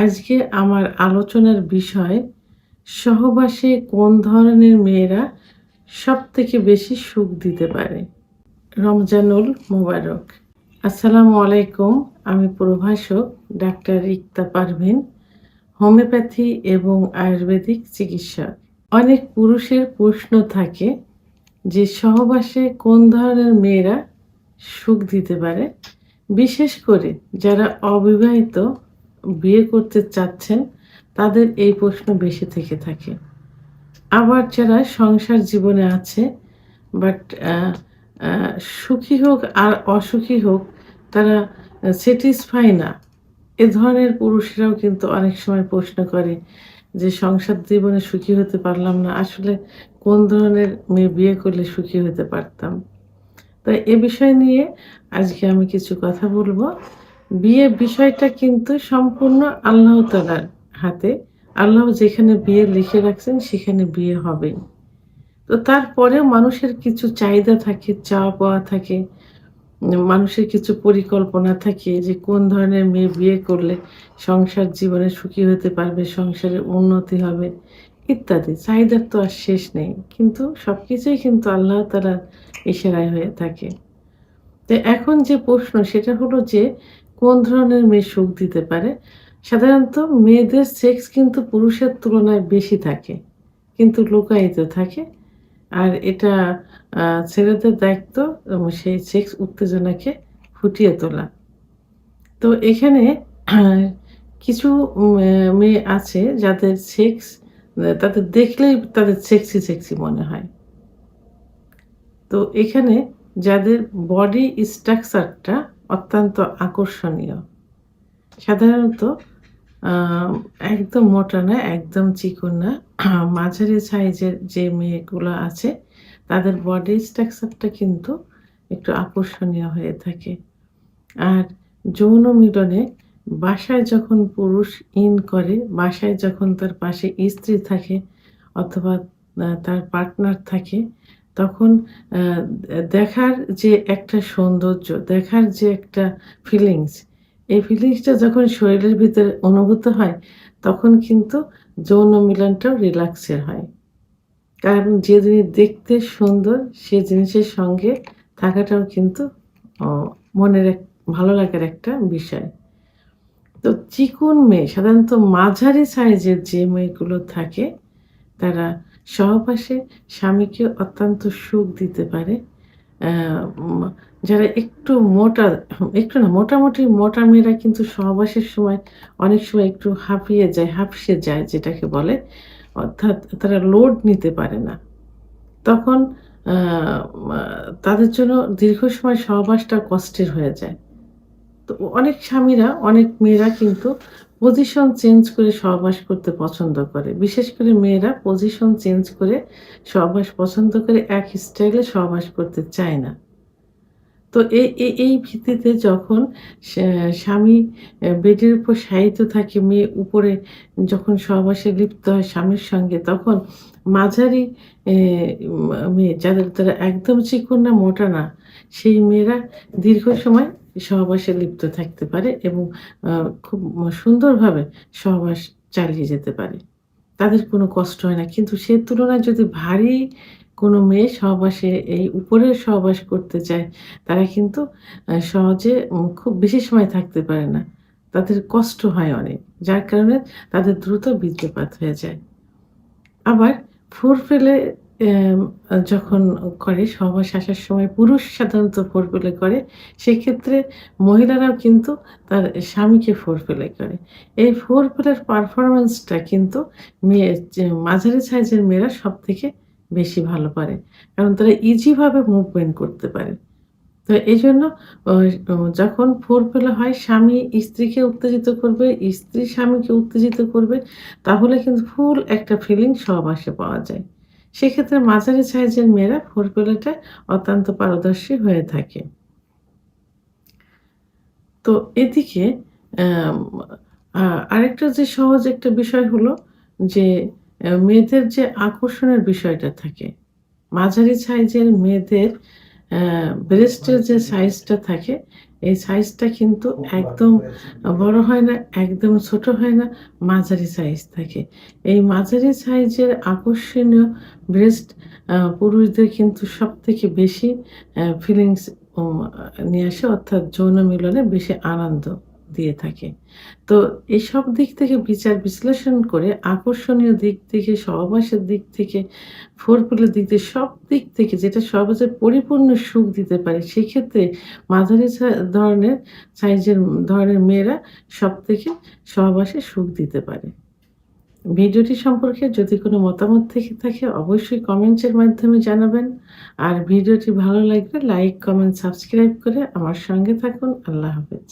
আজকে আমার আলোচনার বিষয় সহবাসে কোন ধরনের মেয়েরা সবথেকে বেশি সুখ দিতে পারে। রমজানুল মোবারক। আসসালামু আলাইকুম। আমি প্রভাষক ডাক্তার রিক্তা পারভীন, হোমিওপ্যাথি এবং আয়ুর্বেদিক চিকিৎসক। অনেক পুরুষের প্রশ্ন থাকে যে সহবাসে কোন ধরনের মেয়েরা সুখ দিতে পারে, বিশেষ করে যারা অবিবাহিত বিয়ে করতে চাচ্ছেন তাদের এই প্রশ্ন বেশি থেকে থাকে। আবার যারা সংসার জীবনে আছে বাট সুখী হোক আর অসুখী হোক তারা স্যাটিসফাই না, এ ধরনের পুরুষরাও কিন্তু অনেক সময় প্রশ্ন করে যে সংসার জীবনে সুখী হতে পারলাম না, আসলে কোন ধরনের মেয়ে বিয়ে করলে সুখী হতে পারতাম। তো এ বিষয় নিয়ে আজকে আমি কিছু কথা বলবো। বিয়ে বিষয়টা কিন্তু সম্পূর্ণ আল্লাহ তাআলার হাতে। আল্লাহ যেখানে বিয়ে লিখে রাখছেন সেখানে বিয়ে হবেই। তো তারপরেও মানুষের কিছু চাহিদা থাকে, চাওয়া পাওয়া থাকে। মানুষের কিছু পরিকল্পনা থাকে যে কোন ধরনের মেয়ে বিয়ে করলে সংসার জীবনে সুখী হতে পারবে, সংসারে উন্নতি হবে ইত্যাদি। চাহিদার তো আর শেষ নেই। কিন্তু সবকিছুই কিন্তু আল্লাহ তাআলার ইশারায় হয়ে থাকে। তো এখন যে প্রশ্ন সেটা হলো যে কোন ধরনের মেয়ে সুখ দিতে পারে? সাধারণত মেয়েদের সেক্স কিন্তু পুরুষের তুলনায় বেশি থাকে। কিন্তু লুকায়িত থাকে। আর এটা ছেলেদের দায়িত্ব সেই সেক্স উত্তেজনাকে ফুটিয়ে তোলা। তো এখানে আহ, কিছু মেয়ে আছে যাদের সেক্স তাদের দেখলেই তাদের সেক্সি মনে হয়। তো এখানে যাদের বডি স্ট্রাকচারটা অত্যন্ত আকর্ষণীয়। সাধারণত আ একদম মোটা না, একদম চিকন না, মাঝারি সাইজের যে মেয়েগুলো আছে তাদের বডি স্ট্রাকচারটা কিন্তু একটু আকর্ষণীয় হয়ে থাকে। আর যৌন মিলনে বাসায় যখন পুরুষ করে, বাসায় যখন তার পাশে স্ত্রী থাকে অথবা তার পার্টনার থাকে, তখন আ দেখার যে একটা সৌন্দর্য, দেখার যে একটা ফিলিংস, এই ফিলিংসটা যখন শরীরের ভিতরে অনুভূত হয়, তখন কিন্তু যৌন মিলনটাও রিল্যাক্সের হয়। কারণ যে জিনিস দেখতে সুন্দর সে জিনিসের সঙ্গে থাকাটাও কিন্তু অ মনের ভালো লাগার একটা বিষয়। তো চিকন মেয়ে সাধারণত মাঝারি সাইজের যে মেয়েগুলো থাকে তারা সহবাসে স্বামীকে অত্যন্ত সুখ দিতে পারে। অ্যা উম যারা একটু মোটা, একটু না মোটামুটি মোটা মেয়েরা কিন্তু সহবাসের সময় অনেক সময় একটু হাঁপিয়ে যায়, হাঁপসে যায় যেটাকে বলে। অর্থাৎ তারা লোড নিতে পারে না। তখন আ মা তাদের জন্য দীর্ঘ সময় সহবাসটা কষ্টের হয়ে যায়। তো অনেক স্বামীরা, অনেক মেয়েরা কিন্তু পজিশন চেঞ্জ করে সহবাস করতে পছন্দ করে। বিশেষ করে মেয়েরা পজিশন চেঞ্জ করে সহবাস পছন্দ করে, এক স্টাইলে সহবাস করতে চায় না। তো এই ভিত্তিতে যখন স্বামী বেডের উপর শায়িত থাকে, মেয়ে উপরে যখন সহবাসে লিপ্ত হয় স্বামীর সঙ্গে, তখন মাঝারি এ মেয়ে যারা একদম চিকন না, মোটা না, সেই মেয়েরা দীর্ঘ সময় সহবাসে লিপ্ত থাকতে পারে এবং আ খুব সুন্দরভাবে সহবাস চালিয়ে যেতে পারে। তাদের কোনো কষ্ট হয় না। কিন্তু সে তুলনায় যদি ভারী কোনো মেয়ে সহবাসে এই উপরের সহবাস করতে চায়, তারা কিন্তু সহজে খুব বেশি সময় থাকতে পারে না। তাদের কষ্ট হয় অনেক। যার কারণে তাদের দ্রুত বীর্যপাত হয়ে যায়। আবার ফোরপ্লে এম যখন করে সহবাস আসার সময় পুরুষ সাধারণত ফোরপ্লে করে। সেক্ষেত্রে মহিলারাও কিন্তু তার স্বামীকে ফোরপ্লে করে। এই ফোরপ্লের পারফরম্যান্সটা কিন্তু মাঝারি সাইজের মেয়েরা সবথেকে বেশি ভালো পারে। কারণ তারা ইজি ভাবে মুভমেন্ট করতে পারে। তো এজন্য ওই যখন ফোরপ্লে হয় স্বামী স্ত্রীকে উত্তেজিত করবে, স্ত্রী স্বামীকে উত্তেজিত করবে, তাহলে কিন্তু ফুল একটা ফিলিং সহবাসে পাওয়া যায়। সেক্ষেত্রে মাঝারি সাইজের মেয়েরা ফোরপ্লেটা অত্যন্ত পারদর্শী হয়ে থাকে। তো এদিকে অ্যাম আ আরেকটা যে সহজ একটা বিষয় হলো যে মেয়েদের যে আকর্ষণের বিষয়টা থাকে। মাঝারি সাইজের মেয়েদের ব্রেস্টের যে সাইজটা থাকে, এই সাইজটা কিন্তু একদম বড় হয় না, একদম ছোট হয় না, মাঝারি সাইজ থাকে। এই মাঝারি সাইজের আকর্ষণীয় ব্রেস্ট পুরুষদের কিন্তু সবথেকে বেশি ফিলিংস নিয়ে আসে, অর্থাৎ যৌন মিলনে বেশি আনন্দ দিয়ে থাকে। তো এসব দিক থেকে বিচার বিশ্লেষণ করে আকর্ষণীয় দিক থেকে, সহবাসের দিক থেকে, ফোরপ্লের দিক থেকে, সব দিক থেকে যেটা সহজে পরিপূর্ণ সুখ দিতে পারে, সেক্ষেত্রে মাঝারি ধরনের সাইজের ধরনের মেয়েরা সবথেকে সহবাসে সুখ দিতে পারে। ভিডিওটি সম্পর্কে যদি কোনো মতামত থেকে থাকে অবশ্যই কমেন্টসের মাধ্যমে জানাবেন। আর ভিডিওটি ভালো লাগলে লাইক, কমেন্ট, সাবস্ক্রাইব করে আমার সঙ্গে থাকুন। আল্লাহ হাফেজ।